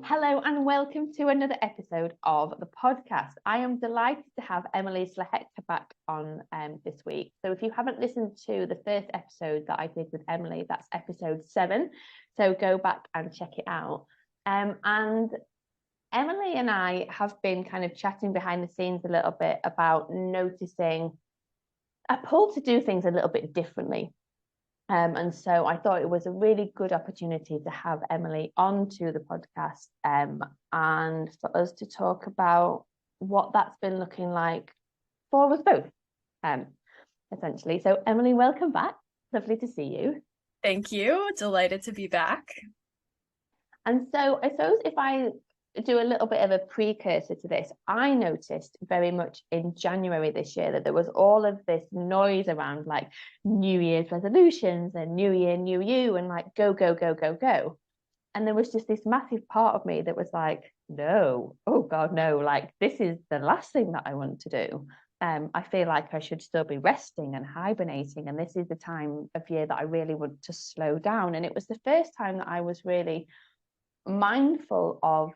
Hello and welcome to another episode of the podcast. I am delighted to have Emily Slachetka back on this week. So if you haven't listened to the first episode that I did with Emily, that's episode 7. So go back and check it out. And Emily and I have been kind of chatting behind the scenes a little bit about noticing a pull to do things a little bit differently. And so I thought it was a really good opportunity to have Emily onto the podcast and for us to talk about what that's been looking like for us both, essentially. So Emily, welcome back. Lovely to see you. Thank you. Delighted to be back. And so I suppose if I do a little bit of a precursor to this, I noticed very much in January this year that there was all of this noise around like New Year's resolutions and New Year, New You, and like go, go, go, go, go. And there was just this massive part of me that was like, no, oh God, no, like this is the last thing that I want to do. I feel like I should still be resting and hibernating. And this is the time of year that I really want to slow down. And it was the first time that I was really mindful of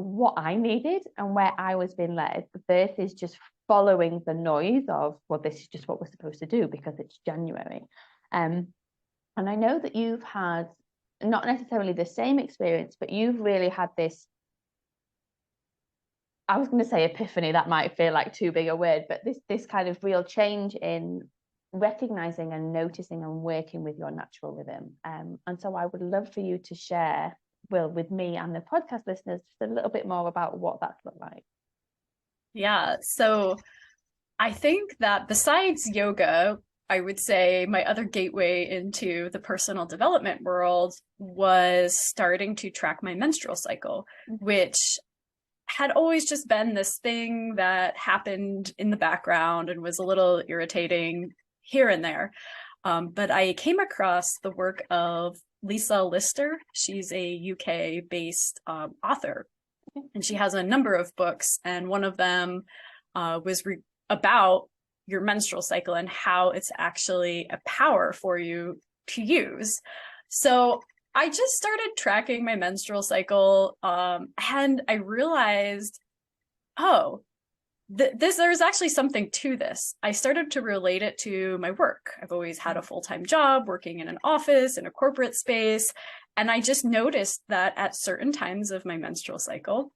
what I needed and where I was being led versus just following the noise of, well, this is just what we're supposed to do because it's January. And I know that you've had not necessarily the same experience, but you've really had this, I was going to say epiphany, that might feel like too big a word, but this kind of real change in recognizing and noticing and working with your natural rhythm. And so I would love for you to share, Will, with me and the podcast listeners, just a little bit more about what that's looked like. Yeah, so I think that besides yoga, I would say my other gateway into the personal development world was starting to track my menstrual cycle, which had always just been this thing that happened in the background and was a little irritating here and there. But I came across the work of Lisa Lister. She's a UK-based author, and she has a number of books, and one of them was about your menstrual cycle and how it's actually a power for you to use. So I just started tracking my menstrual cycle, and I realized, oh, there's actually something to this. I started to relate it to my work. I've always had a full-time job working in an office, in a corporate space. And I just noticed that at certain times of my menstrual cycle,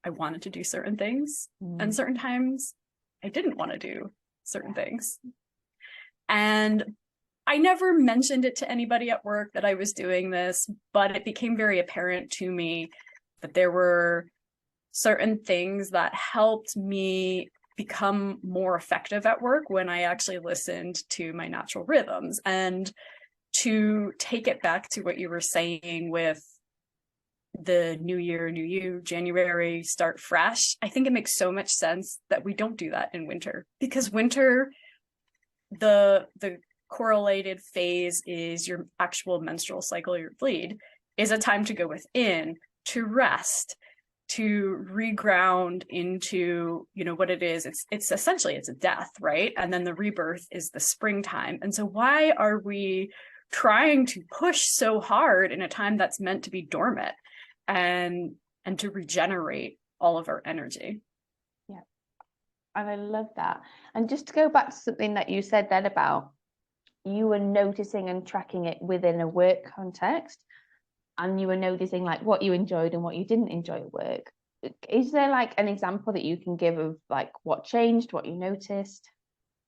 I wanted to do certain things. And certain times I didn't want to do certain things. And I never mentioned it to anybody at work that I was doing this, but it became very apparent to me that there were certain things that helped me become more effective at work when I actually listened to my natural rhythms. And to take it back to what you were saying with the New Year, New You, January, start fresh, I think it makes so much sense that we don't do that in winter, because winter, the correlated phase is your actual menstrual cycle, your bleed, is a time to go within, to rest, to reground into, what it is. It's essentially, it's a death, right? And then the rebirth is the springtime. And so why are we trying to push so hard in a time that's meant to be dormant and to regenerate all of our energy? Yeah. And I love that. And just to go back to something that you said then about you were noticing and tracking it within a work context, and you were noticing like what you enjoyed and what you didn't enjoy at work. Is there like an example that you can give of like what changed, what you noticed?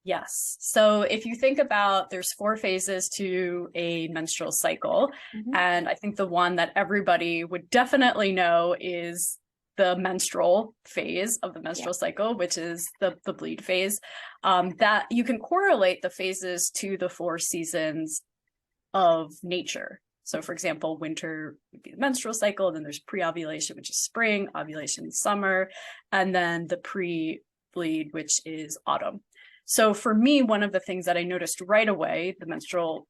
Yes. So if you think about, there's 4 phases to a menstrual cycle. And I think the one that everybody would definitely know is the menstrual phase of the menstrual cycle, which is the bleed phase. That you can correlate the phases to the 4 seasons of nature. So for example, winter would be the menstrual cycle, and then there's pre-ovulation, which is spring, ovulation, summer, and then the pre-bleed, which is autumn. So for me, one of the things that I noticed right away, the menstrual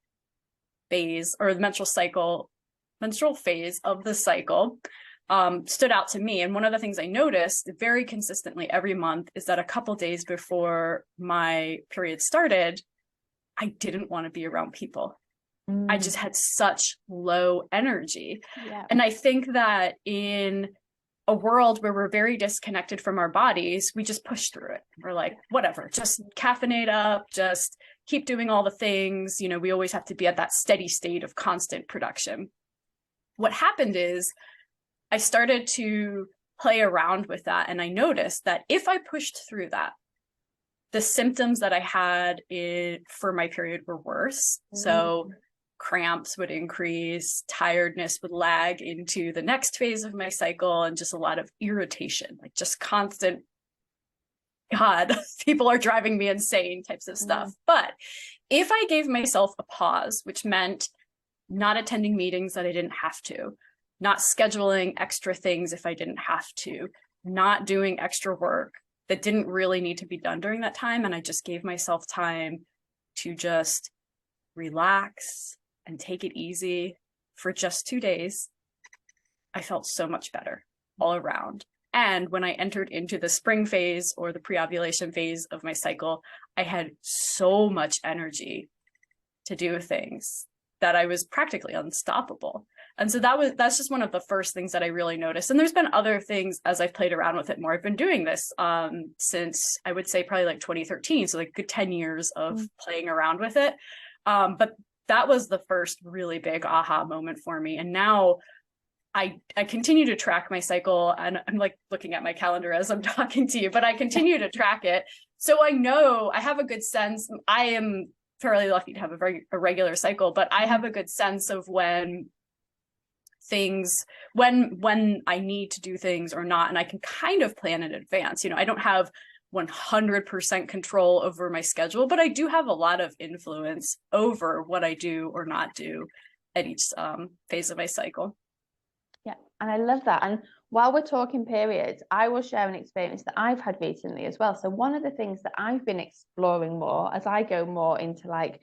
phase or the menstrual phase of the cycle stood out to me. And one of the things I noticed very consistently every month is that a couple days before my period started, I didn't want to be around people. I just had such low energy. Yeah. And I think that in a world where we're very disconnected from our bodies, we just push through it. We're like, whatever, just caffeinate up, just keep doing all the things. You know, we always have to be at that steady state of constant production. What happened is I started to play around with that. And I noticed that if I pushed through that, the symptoms that I had for my period were worse. So cramps would increase, tiredness would lag into the next phase of my cycle, and just a lot of irritation, like just constant, God, people are driving me insane types of stuff. But if I gave myself a pause, which meant not attending meetings that I didn't have to, not scheduling extra things if I didn't have to, not doing extra work that didn't really need to be done during that time, and I just gave myself time to just relax and take it easy for just 2 days, I felt so much better all around. And when I entered into the spring phase or the pre-ovulation phase of my cycle, I had so much energy to do things that I was practically unstoppable. And so that's just one of the first things that I really noticed. And there's been other things as I've played around with it more. I've been doing this since I would say probably like 2013. So like a good 10 years of playing around with it. But that was the first really big aha moment for me. And now I continue to track my cycle, and I'm like looking at my calendar as I'm talking to you, but I continue to track it. So I know I have a good sense. I am fairly lucky to have a very irregular cycle, but I have a good sense of when I need to do things or not, and I can kind of plan in advance. You know, I don't have 100% control over my schedule, but I do have a lot of influence over what I do or not do at each phase of my cycle. Yeah, and I love that. And while we're talking periods, I will share an experience that I've had recently as well. So one of the things that I've been exploring more as I go more into like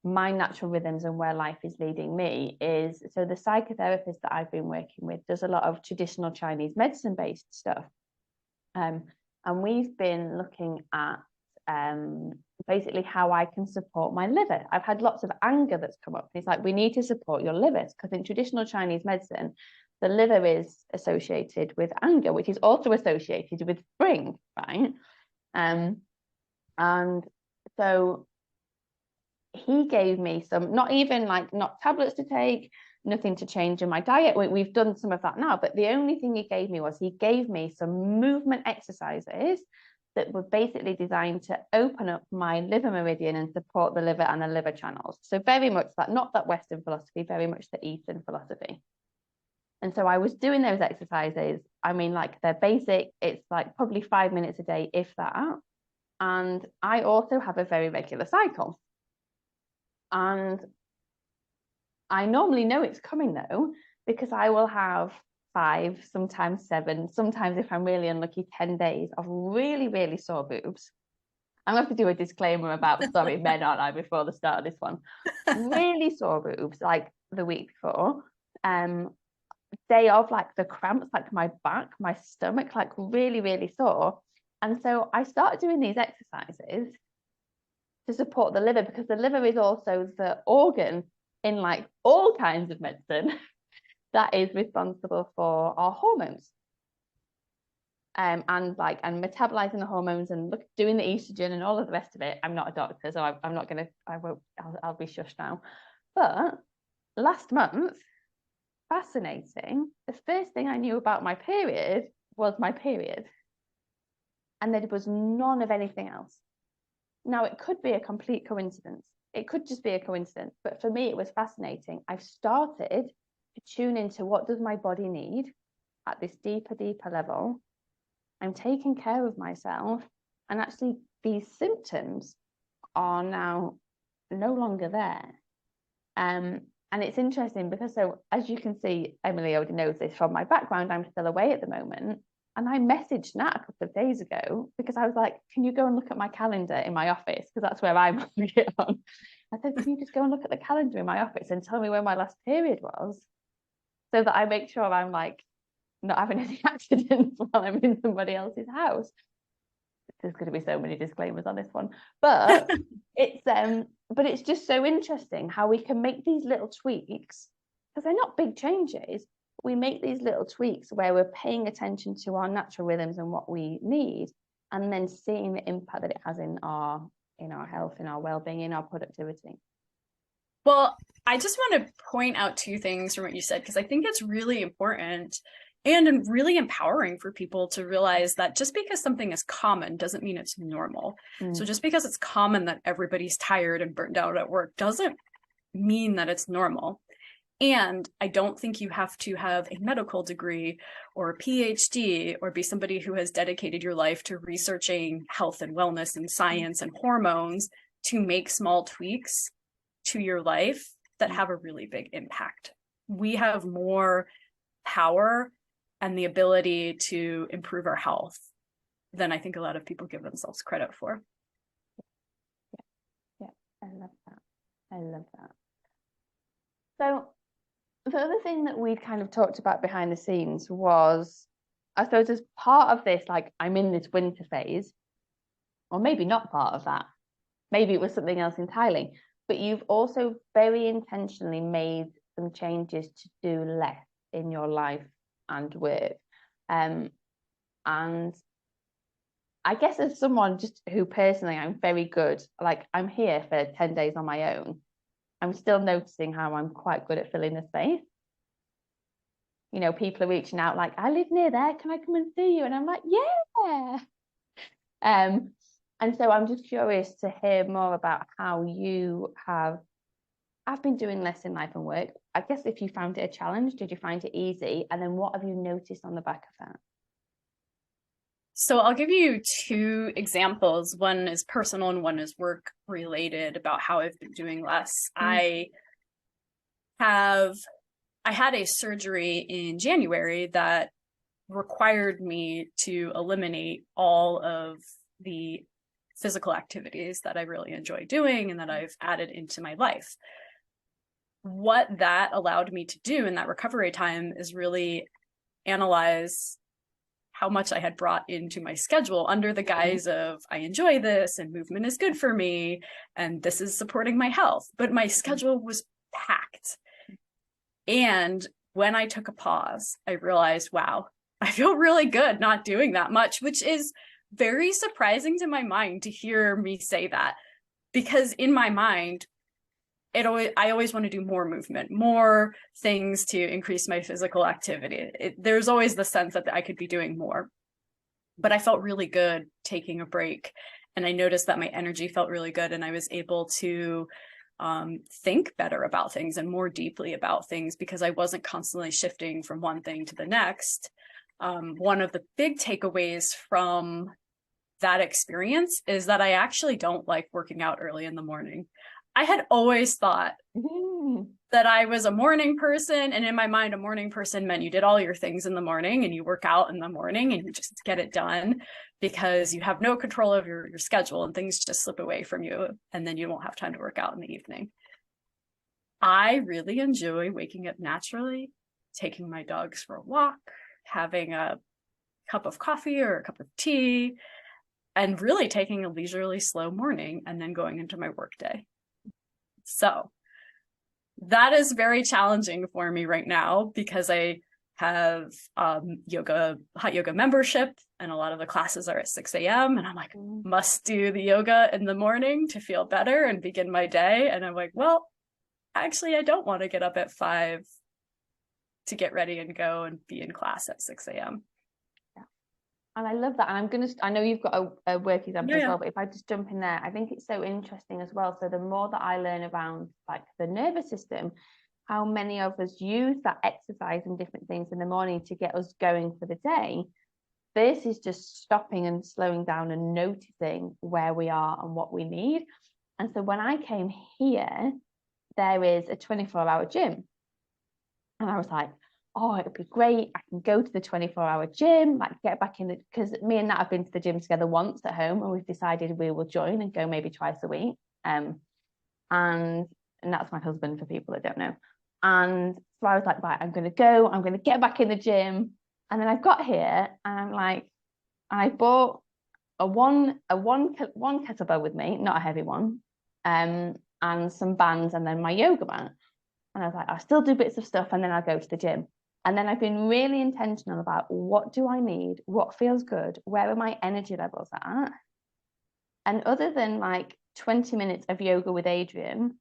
my natural rhythms and where life is leading me is, so the psychotherapist that I've been working with does a lot of traditional Chinese medicine based stuff. And we've been looking at basically how I can support my liver. I've had lots of anger that's come up. It's like, we need to support your livers, because in traditional Chinese medicine, the liver is associated with anger, which is also associated with spring, right? And so he gave me some, not tablets to take, nothing to change in my diet. We've done some of that now, but the only thing he gave me some movement exercises that were basically designed to open up my liver meridian and support the liver and the liver channels. So very much that, not that Western philosophy, very much the Eastern philosophy. And so I was doing those exercises. I mean, like, they're basic. It's like probably 5 minutes a day, if that. And I also have a very regular cycle. And I normally know it's coming though, because I will have 5, sometimes 7, sometimes if I'm really unlucky, 10 days of really, really sore boobs. I'm going to have to do a disclaimer about sorry men, aren't I, before the start of this one. Really sore boobs, like the week before. Day of, like the cramps, like my back, my stomach, like really, really sore. And so I started doing these exercises to support the liver, because the liver is also the organ in like all kinds of medicine that is responsible for our hormones. And metabolizing the hormones and doing the estrogen and all of the rest of it. I'm not a doctor, so I'll be shushed now. But last month, fascinating, the first thing I knew about my period was my period. And there was none of anything else. Now, it could be a complete coincidence. It could just be a coincidence. But for me, it was fascinating. I've started to tune into what does my body need at this deeper level. I'm taking care of myself. And actually, these symptoms are now no longer there. And it's interesting because, so as you can see, Emily already knows this from my background, I'm still away at the moment. And I messaged Nat a couple of days ago because I was like, can you go and look at my calendar in my office? Because that's where I'm going to get on. I said, can you just go and look at the calendar in my office and tell me when my last period was, so that I make sure I'm like not having any accidents while I'm in somebody else's house. there's going to be so many disclaimers on this one, but it's just so interesting how we can make these little tweaks, because they're not big changes. We make these little tweaks where we're paying attention to our natural rhythms and what we need, and then seeing the impact that it has in our health, in our well-being, in our productivity. Well, I just want to point out two things from what you said, because I think it's really important and really empowering for people to realize that just because something is common doesn't mean it's normal. So just because it's common that everybody's tired and burnt out at work doesn't mean that it's normal. And I don't think you have to have a medical degree or a PhD or be somebody who has dedicated your life to researching health and wellness and science and hormones to make small tweaks to your life that have a really big impact. We have more power and the ability to improve our health than I think a lot of people give themselves credit for. Yeah, I love that. So the other thing that we kind of talked about behind the scenes was, I suppose, as part of this, like, I'm in this winter phase, or maybe not part of that, maybe it was something else entirely, but you've also very intentionally made some changes to do less in your life and work. And I guess as someone just who personally, I'm very good, like, I'm here for 10 days on my own, I'm still noticing how I'm quite good at filling the space. You know, people are reaching out like, I live near there, can I come and see you? And I'm like, yeah. And so I'm just curious to hear more about how you have been doing less in life and work. I guess if you found it a challenge, did you find it easy? And then what have you noticed on the back of that? So I'll give you two examples. One is personal and one is work related about how I've been doing less. I had a surgery in January that required me to eliminate all of the physical activities that I really enjoy doing and that I've added into my life. What that allowed me to do in that recovery time is really analyze how much I had brought into my schedule under the guise of, I enjoy this and movement is good for me and this is supporting my health. But my schedule was packed. And when I took a pause, I realized, wow, I feel really good not doing that much, which is very surprising to my mind to hear me say that, because in my mind, I always want to do more movement, more things to increase my physical activity. There's always the sense that I could be doing more, but I felt really good taking a break. And I noticed that my energy felt really good and I was able to think better about things and more deeply about things because I wasn't constantly shifting from one thing to the next. One of the big takeaways from that experience is that I actually don't like working out early in the morning. I had always thought that I was a morning person, and in my mind, a morning person meant you did all your things in the morning and you work out in the morning and you just get it done because you have no control of your schedule and things just slip away from you and then you won't have time to work out in the evening. I really enjoy waking up naturally, taking my dogs for a walk, having a cup of coffee or a cup of tea, and really taking a leisurely slow morning and then going into my workday. So that is very challenging for me right now because I have hot yoga membership and a lot of the classes are at 6 a.m. and I'm like, must do the yoga in the morning to feel better and begin my day. And I'm like, well, actually, I don't want to get up at 5 to get ready and go and be in class at 6 a.m. And I love that. And I know you've got a work example as well, but if I just jump in there, I think it's so interesting as well. So the more that I learn around like the nervous system, how many of us use that exercise and different things in the morning to get us going for the day. This is just stopping and slowing down and noticing where we are and what we need. And so when I came here, there is a 24-hour gym. And I was like, oh, it'd be great. I can go to the 24-hour gym, like get back in because me and Nat have been to the gym together once at home and we've decided we will join and go maybe twice a week. And that's my husband for people that don't know. And so I was like, right, I'm going to get back in the gym. And then I got here and I'm like, I bought one kettlebell with me, not a heavy one, and some bands, and then my yoga mat. And I was like, I'll still do bits of stuff, and then I'll go to the gym. And then I've been really intentional about what do I need, what feels good, where are my energy levels at. And other than like 20 minutes of yoga with Adrian,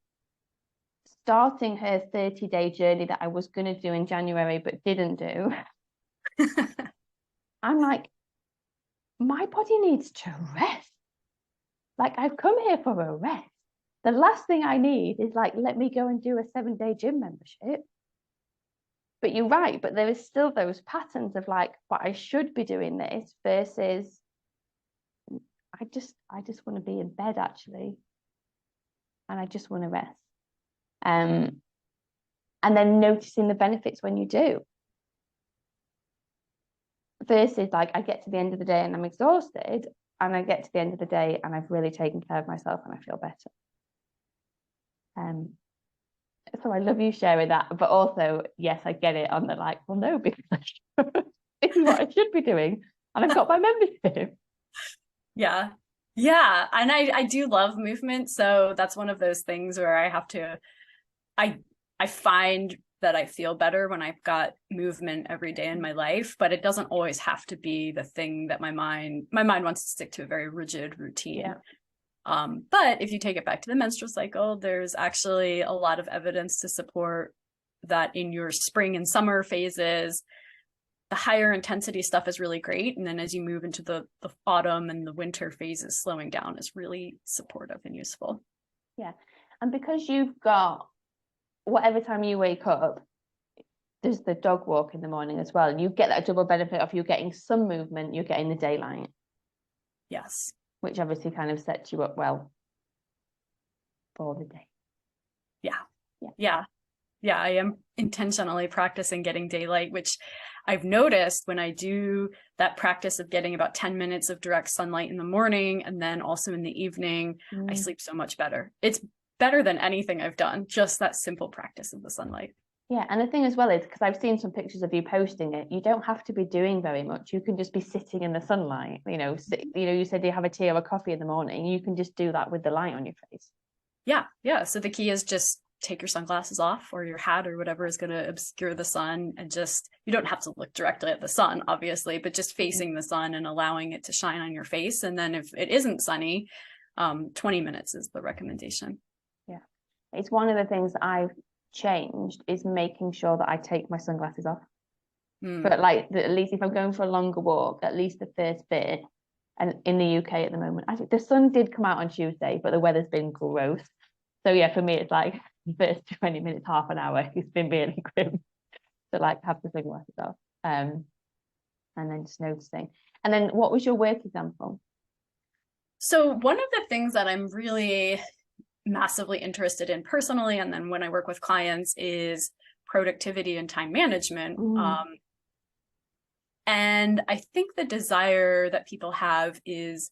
starting her 30-day journey that I was going to do in January but didn't do, I'm like, my body needs to rest. Like, I've come here for a rest. The last thing I need is like, let me go and do a 7-day gym membership. But you're right, but there is still those patterns of like, but I should be doing this versus I just want to be in bed actually. And I just want to rest. And then noticing the benefits when you do. Versus like I get to the end of the day and I'm exhausted, and I get to the end of the day and I've really taken care of myself and I feel better. So I love you sharing that, but also, yes, I get it on the like, well, no, because this is what I should be doing, and I've got my membership. Yeah. Yeah. And I do love movement. So that's one of those things where I have to, I find that I feel better when I've got movement every day in my life, but it doesn't always have to be the thing that my mind wants to stick to a very rigid routine. Yeah. But if you take it back to the menstrual cycle, there's actually a lot of evidence to support that in your spring and summer phases, the higher intensity stuff is really great. And then as you move into the autumn and the winter phases, slowing down is really supportive and useful. Yeah. And because you've got whatever time you wake up, there's the dog walk in the morning as well. You get that double benefit of you getting some movement, you're getting the daylight. Yes. Which obviously kind of sets you up well for the day. Yeah, I am intentionally practicing getting daylight, which I've noticed when I do that practice of getting about 10 minutes of direct sunlight in the morning and then also in the evening, I sleep so much better. It's better than anything I've done, just that simple practice of the sunlight. Yeah, and the thing as well is, because I've seen some pictures of you posting it, you don't have to be doing very much. You can just be sitting in the sunlight. You said you have a tea or a coffee in the morning. You can just do that with the light on your face. Yeah. So the key is just take your sunglasses off or your hat or whatever is going to obscure the sun, and just, you don't have to look directly at the sun, obviously, but just facing the sun and allowing it to shine on your face. And then if it isn't sunny, 20 minutes is the recommendation. Yeah. It's one of the things that I've changed is making sure that I take my sunglasses off. But like at least if I'm going for a longer walk, at least the first bit, and in the UK at the moment, I think the sun did come out on Tuesday, but the weather's been gross. So yeah, for me it's like the first 20 minutes, half an hour, it's been really grim to like have the sunglasses off. And then just noticing. And then what was your work example? So one of the things that I'm really massively interested in personally, and then when I work with clients, is productivity and time management. And I think the desire that people have is,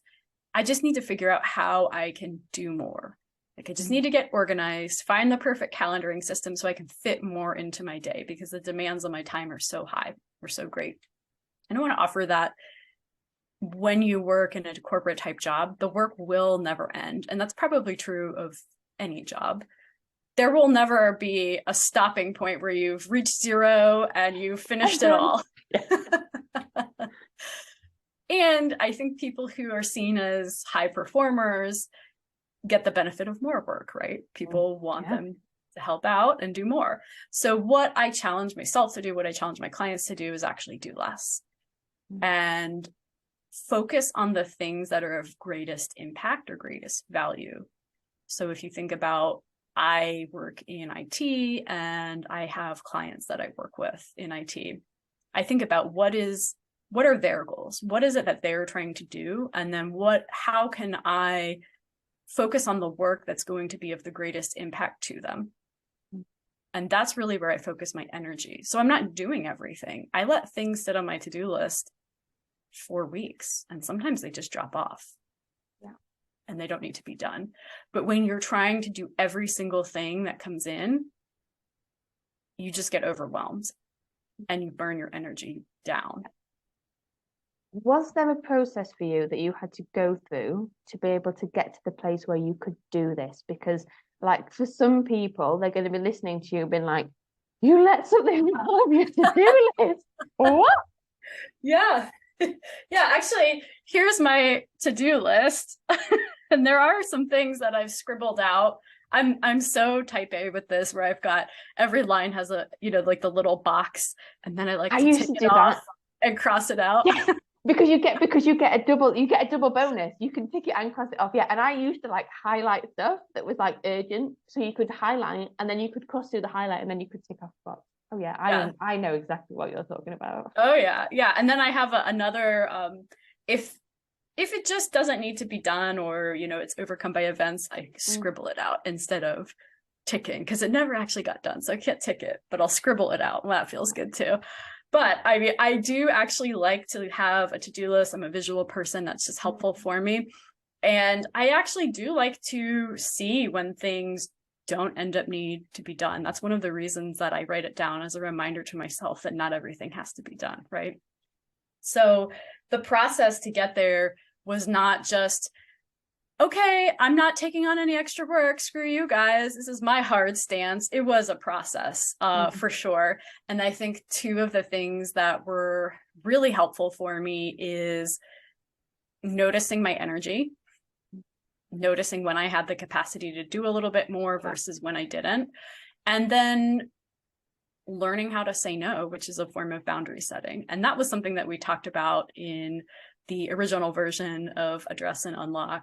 I just need to figure out how I can do more. Like I just need to get organized, find the perfect calendaring system so I can fit more into my day, because the demands on my time are so high, or so great. And I want to offer that when you work in a corporate type job, the work will never end. And that's probably true of any job. There will never be a stopping point where you've reached zero and you've finished it all. And I think people who are seen as high performers get the benefit of more work, right? People want them to help out and do more. So what I challenge myself to do, what I challenge my clients to do, is actually do less and focus on the things that are of greatest impact or greatest value. So if you think about, I work in IT and I have clients that I work with in IT, I think about what are their goals? What is it that they're trying to do? And then how can I focus on the work that's going to be of the greatest impact to them? And that's really where I focus my energy. So I'm not doing everything. I let things sit on my to-do list for weeks, and sometimes they just drop off. And they don't need to be done. But when you're trying to do every single thing that comes in, you just get overwhelmed and you burn your energy down. Was there a process for you that you had to go through to be able to get to the place where you could do this? Because like for some people, they're going to be listening to you being like, you let something on your to-do list. What? Yeah. Yeah, actually, here's my to-do list. And there are some things that I've scribbled out. I'm so type A with this, where I've got every line has a, like the little box, and then I like to used tick to it do off that. and cross it out. Yeah. Because you get a double bonus. You can tick it and cross it off. Yeah. And I used to like highlight stuff that was like urgent. So you could highlight and then you could cross through the highlight and then you could tick off spots. Oh yeah, Yeah. I know exactly what you're talking about. Oh yeah. Yeah. And then I have another if it just doesn't need to be done, or it's overcome by events, I scribble it out instead of ticking, because it never actually got done. So I can't tick it, but I'll scribble it out. Well, that feels good too. But I mean, I do actually like to have a to-do list. I'm a visual person. That's just helpful for me. And I actually do like to see when things don't end up need to be done. That's one of the reasons that I write it down as a reminder to myself that not everything has to be done, right? So the process to get there was not just, okay, I'm not taking on any extra work. Screw you guys. This is my hard stance. It was a process, for sure. And I think two of the things that were really helpful for me is noticing my energy, noticing when I had the capacity to do a little bit more versus when I didn't. And then learning how to say no, which is a form of boundary setting. And that was something that we talked about in the original version of Address and Unlock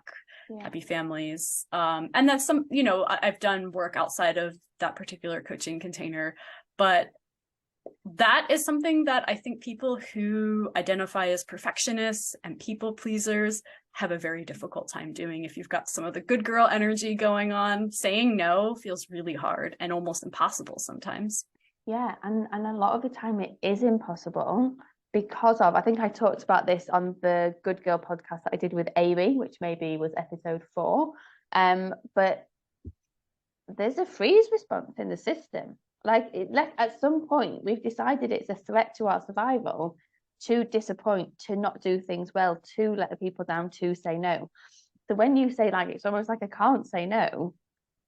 Happy Families. And that's some, I've done work outside of that particular coaching container, but that is something that I think people who identify as perfectionists and people pleasers have a very difficult time doing. If you've got some of the good girl energy going on, saying no feels really hard and almost impossible sometimes. Yeah, and a lot of the time it is impossible because of, I think I talked about this on the Good Girl podcast that I did with Amy, which maybe was episode 4. But there's a freeze response in the system. Like at some point, we've decided it's a threat to our survival to disappoint, to not do things well, to let the people down, to say no. So when you say like, it's almost like I can't say no,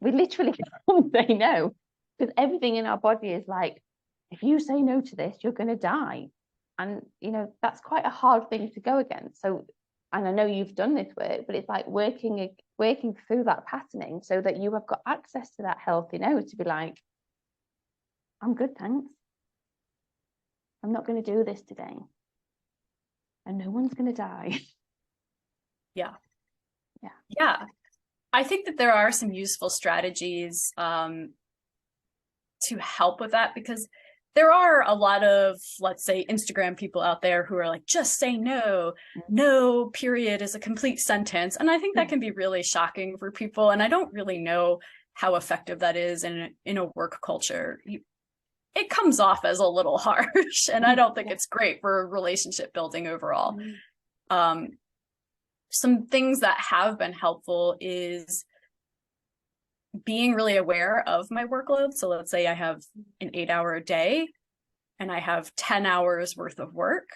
we literally can't say no, because everything in our body is like, if you say no to this, you're going to die. And, that's quite a hard thing to go against. So, and I know you've done this work, but it's like working through that patterning so that you have got access to that healthy no to be like, I'm good, thanks. I'm not going to do this today. And no one's going to die. Yeah. I think that there are some useful strategies to help with that, because there are a lot of, let's say, Instagram people out there who are like, just say no. No, period is a complete sentence. And I think that can be really shocking for people. And I don't really know how effective that is in a work culture. It comes off as a little harsh, and I don't think it's great for relationship building overall. Some things that have been helpful is being really aware of my workload. So let's say I have an 8-hour day and I have 10 hours worth of work,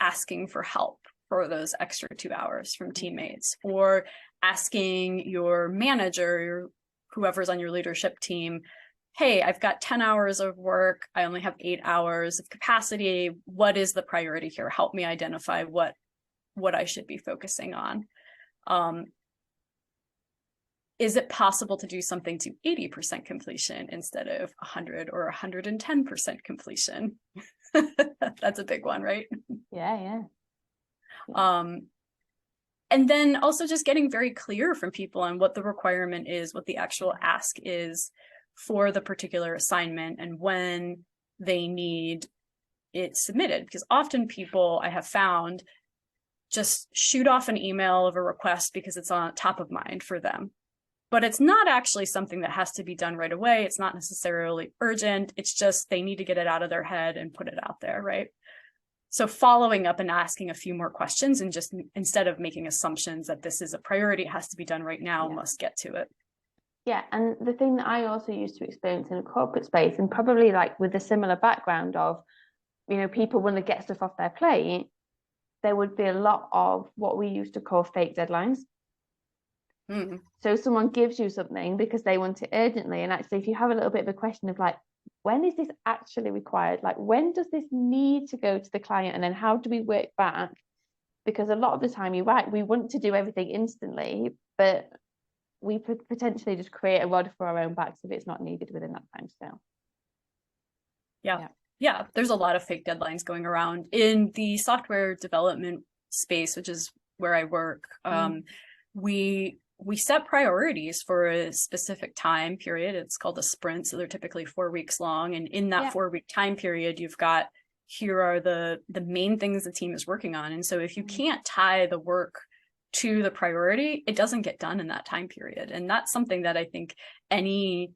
asking for help for those extra 2 hours from teammates, or asking your manager, whoever's on your leadership team, hey, I've got 10 hours of work. I only have 8 hours of capacity. What is the priority here? Help me identify what I should be focusing on. Is it possible to do something to 80% completion instead of 100 or 110% completion? That's a big one, right? Yeah. And then also just getting very clear from people on what the requirement is, what the actual ask is for the particular assignment, and when they need it submitted. Because often people, I have found, just shoot off an email of a request because it's on top of mind for them. But it's not actually something that has to be done right away. It's not necessarily urgent. It's just they need to get it out of their head and put it out there, right? So following up and asking a few more questions, and just instead of making assumptions that this is a priority, it has to be done right now, must get to it. Yeah, and the thing that I also used to experience in a corporate space, and probably like with a similar background of, people want to get stuff off their plate, there would be a lot of what we used to call fake deadlines. So someone gives you something because they want it urgently. And actually, if you have a little bit of a question of like, when is this actually required? Like, when does this need to go to the client? And then how do we work back? Because a lot of the time, you're right, we want to do everything instantly, but we could potentially just create a rod for our own backs if it's not needed within that time scale. Yeah, there's a lot of fake deadlines going around in the software development space, which is where I work. We set priorities for a specific time period. It's called a sprint, so they're typically 4 weeks long. And in that 4-week time period, you've got, here are the main things the team is working on. And so if you can't tie the work to the priority, it doesn't get done in that time period. And that's something that I think any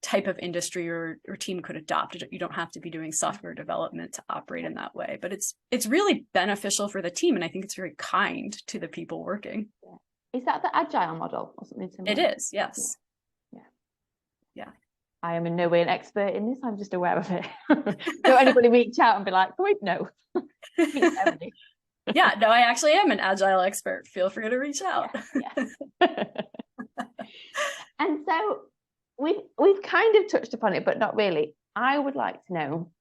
type of industry or team could adopt. You don't have to be doing software development to operate in that way, but it's really beneficial for the team. And I think it's very kind to the people working. Is that the agile model or something similar? It is, yes. Yeah. I am in no way an expert in this. I'm just aware of it. Don't anybody reach out and be like, wait, no. Yeah, no, I actually am an agile expert. Feel free to reach out. And so we've kind of touched upon it, but not really. I would like to know,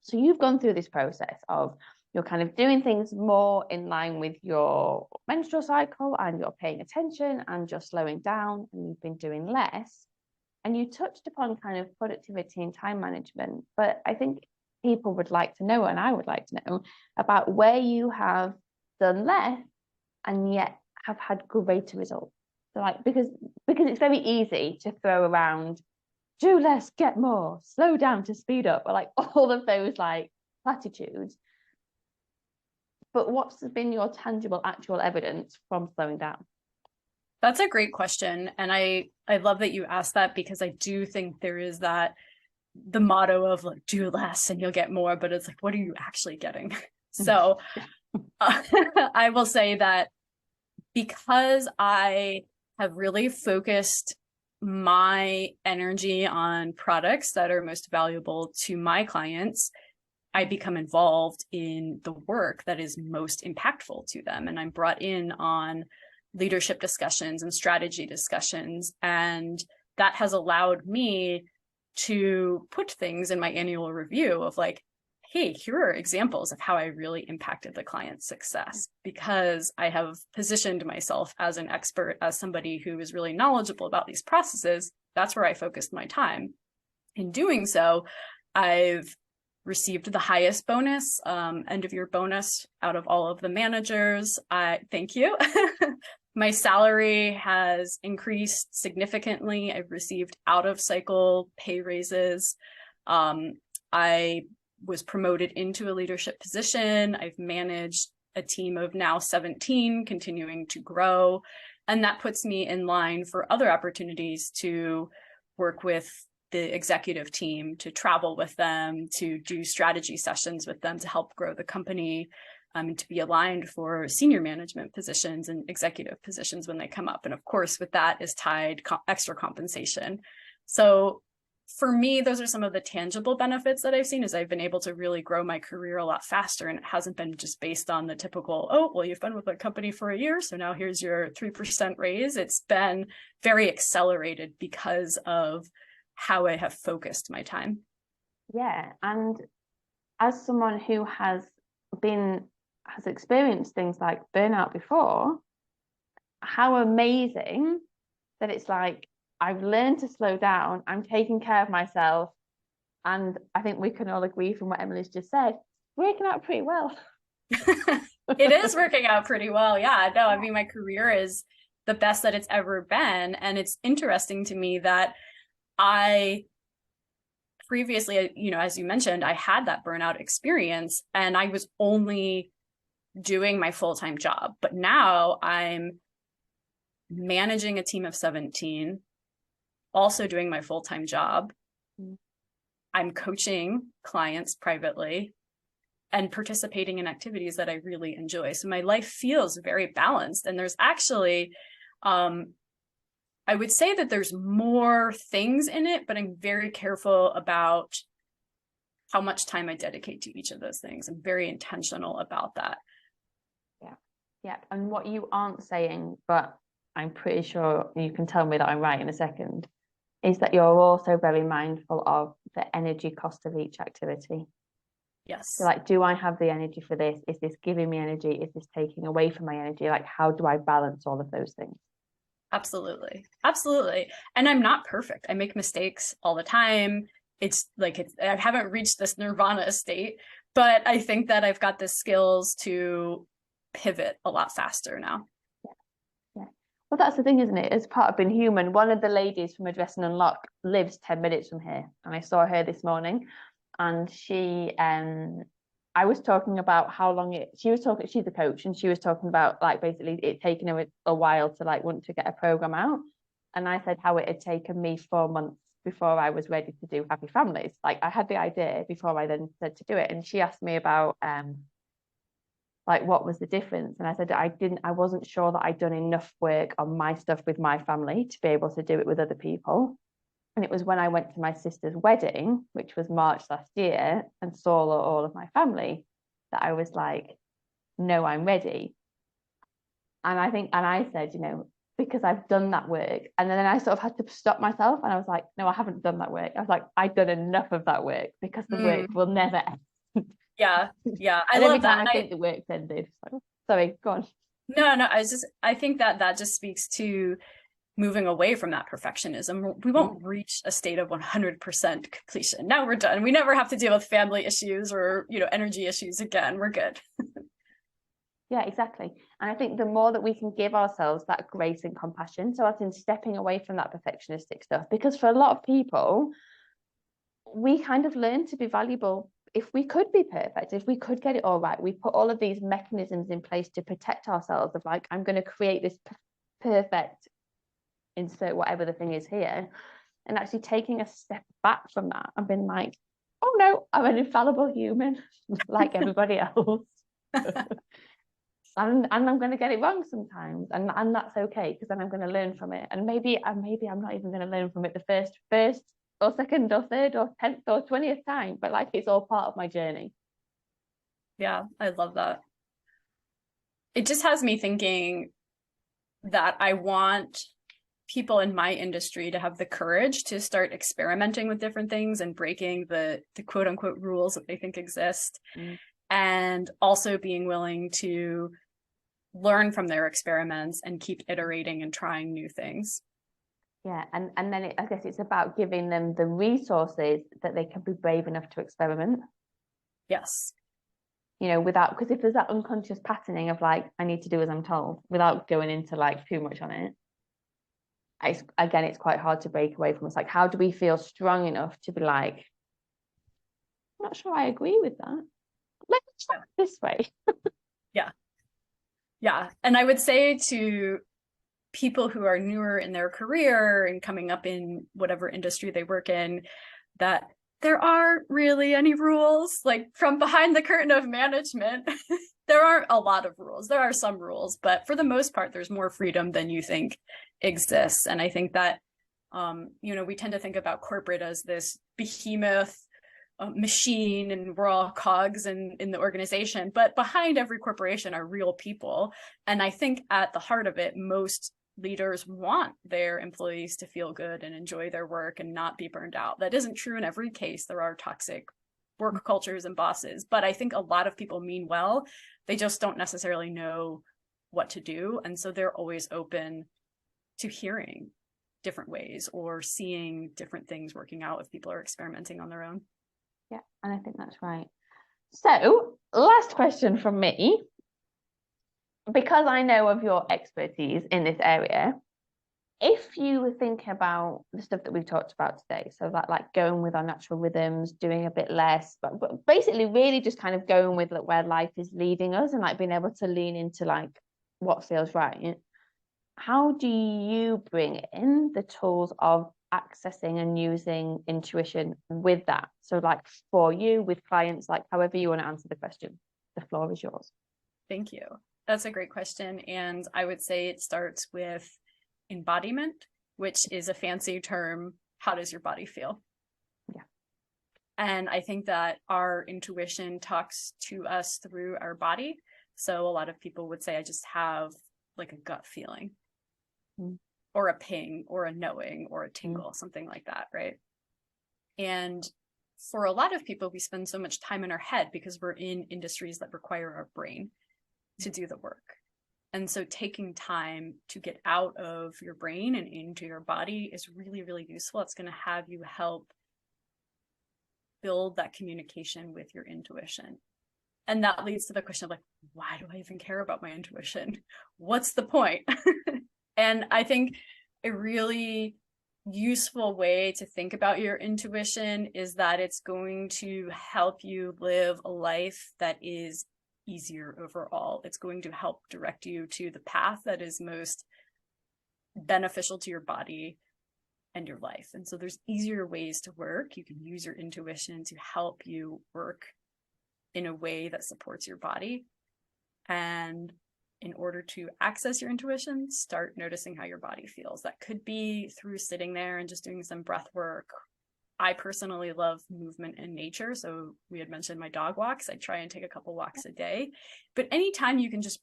so you've gone through this process of you're kind of doing things more in line with your menstrual cycle, and you're paying attention and you're slowing down, and you've been doing less. And you touched upon kind of productivity and time management, but I think people would like to know, and I would like to know, about where you have done less and yet have had greater results. So like, because it's very easy to throw around, do less, get more, slow down to speed up, or like all of those like platitudes. But what's been your tangible, actual evidence from slowing down? That's a great question. And I love that you asked that, because I do think there is that, the motto of like, do less and you'll get more, but it's like, what are you actually getting? So I will say that because I have really focused my energy on products that are most valuable to my clients, I become involved in the work that is most impactful to them. And I'm brought in on leadership discussions and strategy discussions. And that has allowed me to put things in my annual review of like, hey, here are examples of how I really impacted the client's success, because I have positioned myself as an expert, as somebody who is really knowledgeable about these processes. That's where I focused my time. In doing so, I've received the highest bonus, end of year bonus out of all of the managers. Thank you. My salary has increased significantly. I've received out of cycle pay raises. I was promoted into a leadership position. I've managed a team of now 17, continuing to grow. And that puts me in line for other opportunities to work with the executive team, to travel with them, to do strategy sessions with them to help grow the company, and to be aligned for senior management positions and executive positions when they come up. And of course, with that is tied extra compensation. So for me, those are some of the tangible benefits that I've seen, is I've been able to really grow my career a lot faster. And it hasn't been just based on the typical, oh, well, you've been with a company for a year, so now here's your 3% raise. It's been very accelerated because of how I have focused my time. Yeah. And as someone who has experienced things like burnout before, how amazing that it's like, I've learned to slow down, I'm taking care of myself. And I think we can all agree from what Emily's just said, working out pretty well. It is working out pretty well. Yeah, no, I mean, my career is the best that it's ever been. And it's interesting to me that I previously, as you mentioned, I had that burnout experience and I was only doing my full-time job. But now I'm managing a team of 17, also doing my full-time job. I'm coaching clients privately and participating in activities that I really enjoy. So my life feels very balanced. And there's actually, I would say that there's more things in it, but I'm very careful about how much time I dedicate to each of those things. I'm very intentional about that. Yeah. And what you aren't saying, but I'm pretty sure you can tell me that I'm right in a second, is that you're also very mindful of the energy cost of each activity. So Yes. like, do I have the energy for this? Is this giving me energy? Is this taking away from my energy? Like, how do I balance all of those things? Absolutely. Absolutely. And I'm not perfect. I make mistakes all the time. I haven't reached this nirvana state, but I think that I've got the skills to pivot a lot faster now. Yeah. Well, that's the thing, isn't it? As part of being human, one of the ladies from Address and Unlock lives 10 minutes from here. And I saw her this morning, and I was talking about how long she's a coach, and she was talking about like basically it taking her a while to like want to get a program out. And I said how it had taken me 4 months before I was ready to do Happy Families. Like I had the idea before I then said to do it. And she asked me about like what was the difference, and I said I wasn't sure that I'd done enough work on my stuff with my family to be able to do it with other people. And it was when I went to my sister's wedding, which was March last year, and saw all of my family, that I was like, no, I'm ready. And I said, because I've done that work. And then I sort of had to stop myself, and I was like, no, I haven't done that work. I was like, I've done enough of that work because the work will never end. Yeah. Yeah. I And every love that. time I think the work's ended, it's like, sorry, go on. No, I think that just speaks to moving away from that perfectionism. We won't reach a state of 100% completion. Now we're done. We never have to deal with family issues or, energy issues again. We're good. Yeah, exactly. And I think the more that we can give ourselves that grace and compassion, so as in stepping away from that perfectionistic stuff, because for a lot of people, we kind of learn to be valuable if we could be perfect, if we could get it all right. We put all of these mechanisms in place to protect ourselves of like, I'm going to create this perfect, insert whatever the thing is here. And actually taking a step back from that and being like, oh no, I'm an infallible human like everybody else. And I'm going to get it wrong sometimes, and that's okay, because then I'm going to learn from it. And maybe I'm not even going to learn from it the first or second or third or 10th or 20th time, but like it's all part of my journey. Yeah, I love that. It just has me thinking that I want people in my industry to have the courage to start experimenting with different things and breaking the quote unquote rules that they think exist, and also being willing to learn from their experiments and keep iterating and trying new things. Yeah, and then I guess it's about giving them the resources that they can be brave enough to experiment. Yes. Without, because if there's that unconscious patterning of like, I need to do as I'm told, without going into like too much on it, it's quite hard to break away from. It's like, how do we feel strong enough to be like, I'm not sure I agree with that. Let's try this way. Yeah. Yeah. And I would say to people who are newer in their career and coming up in whatever industry they work in, that there aren't really any rules. Like from behind the curtain of management, there aren't a lot of rules. There are some rules, but for the most part, there's more freedom than you think exists. And I think that, we tend to think about corporate as this behemoth machine, and we're all cogs in the organization, but behind every corporation are real people. And I think at the heart of it, most leaders want their employees to feel good and enjoy their work and not be burned out. That isn't true in every case. There are toxic work cultures and bosses, but I think a lot of people mean well. They just don't necessarily know what to do. And so they're always open to hearing different ways or seeing different things working out if people are experimenting on their own. Yeah, and I think that's right. So, last question from me. Because I know of your expertise in this area, if you were thinking about the stuff that we've talked about today, so that like going with our natural rhythms, doing a bit less, but basically really just kind of going with like where life is leading us and like being able to lean into like what feels right, how do you bring in the tools of accessing and using intuition with that? So like for you, with clients, like however you want to answer the question, the floor is yours. Thank you. That's a great question. And I would say it starts with embodiment, which is a fancy term. How does your body feel? Yeah. And I think that our intuition talks to us through our body. So a lot of people would say, I just have like a gut feeling, or a ping, or a knowing, or a tingle, something like that, right? And for a lot of people, we spend so much time in our head because we're in industries that require our brain to do the work. And so taking time to get out of your brain and into your body is really, really useful. It's going to have you help build that communication with your intuition. And that leads to the question of like, why do I even care about my intuition? What's the point? And I think a really useful way to think about your intuition is that it's going to help you live a life that is easier overall. It's going to help direct you to the path that is most beneficial to your body and your life. And so there's easier ways to work. You can use your intuition to help you work in a way that supports your body. And in order to access your intuition, start noticing how your body feels. That could be through sitting there and just doing some breath work. I personally love movement in nature. So we had mentioned my dog walks. I try and take a couple walks a day. But anytime you can just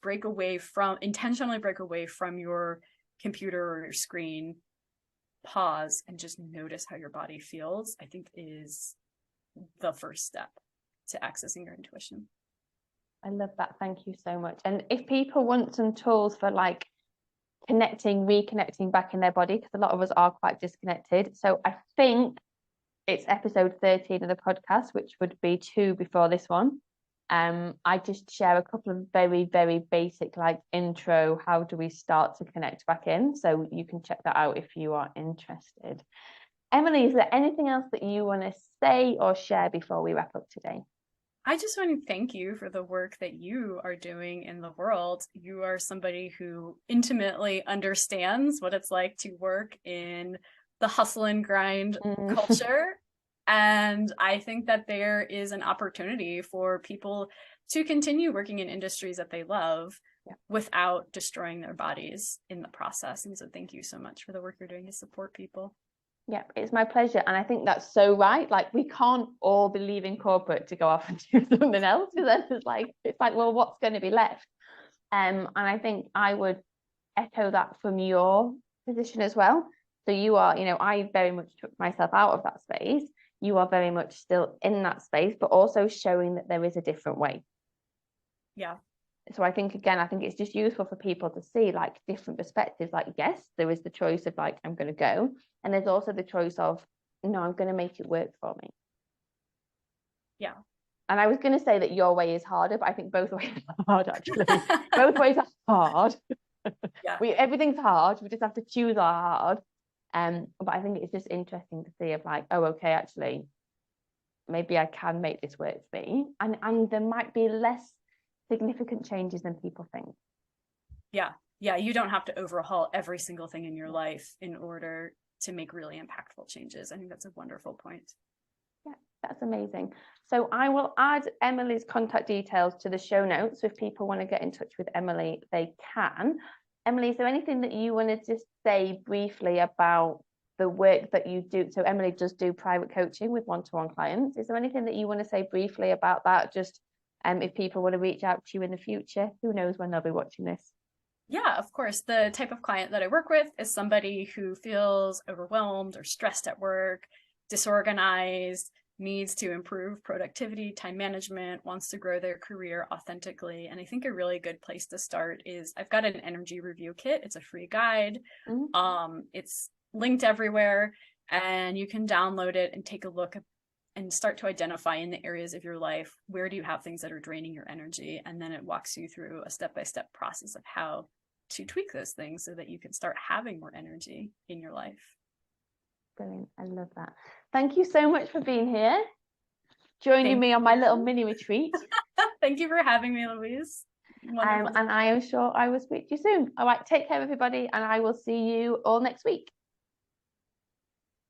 intentionally break away from your computer or your screen, pause and just notice how your body feels, I think is the first step to accessing your intuition. I love that. Thank you so much. And if people want some tools for like reconnecting back in their body, because a lot of us are quite disconnected. So I think it's episode 13 of the podcast, which would be 2 before this one. I just share a couple of very, very basic like intro, how do we start to connect back in? So you can check that out if you are interested. Emily, is there anything else that you want to say or share before we wrap up today? I just want to thank you for the work that you are doing in the world. You are somebody who intimately understands what it's like to work in the hustle and grind culture. And I think that there is an opportunity for people to continue working in industries that they love without destroying their bodies in the process. And so thank you so much for the work you're doing to support people. Yeah, it's my pleasure. And I think that's so right. Like we can't all be leaving corporate to go off and do something else, because then it's like, well, what's going to be left? And I think I would echo that from your position as well. So you are, I very much took myself out of that space. You are very much still in that space, but also showing that there is a different way. Yeah. So I think it's just useful for people to see like different perspectives. Like, yes, there is the choice of like, I'm going to go. And there's also the choice of, no, I'm going to make it work for me. Yeah. And I was going to say that your way is harder, but I think both ways are hard, actually. Both ways are hard. Yeah. Everything's hard. We just have to choose our hard. But I think it's just interesting to see of like, oh, okay, actually, maybe I can make this work for me. And there might be less significant changes than people think. Yeah. You don't have to overhaul every single thing in your life in order to make really impactful changes. I think that's a wonderful point. Yeah, that's amazing. So I will add Emily's contact details to the show notes. So if people want to get in touch with Emily, they can. Emily, is there anything that you want to just say briefly about the work that you do? So Emily does do private coaching with one-to-one clients. Is there anything that you want to say briefly about that? Just if people want to reach out to you in the future, who knows when they'll be watching this? Yeah, of course. The type of client that I work with is somebody who feels overwhelmed or stressed at work, disorganized, needs to improve productivity, time management, wants to grow their career authentically. And I think a really good place to start is I've got an energy review kit. It's a free guide. It's linked everywhere, and you can download it and take a look and start to identify in the areas of your life, where do you have things that are draining your energy? And then it walks you through a step-by-step process of how to tweak those things so that you can start having more energy in your life. Brilliant. I love that. Thank you so much for being here, joining me on my little mini retreat. Thank you for having me, Louise. And I am sure I will speak to you soon. All right, take care, everybody, and I will see you all next week.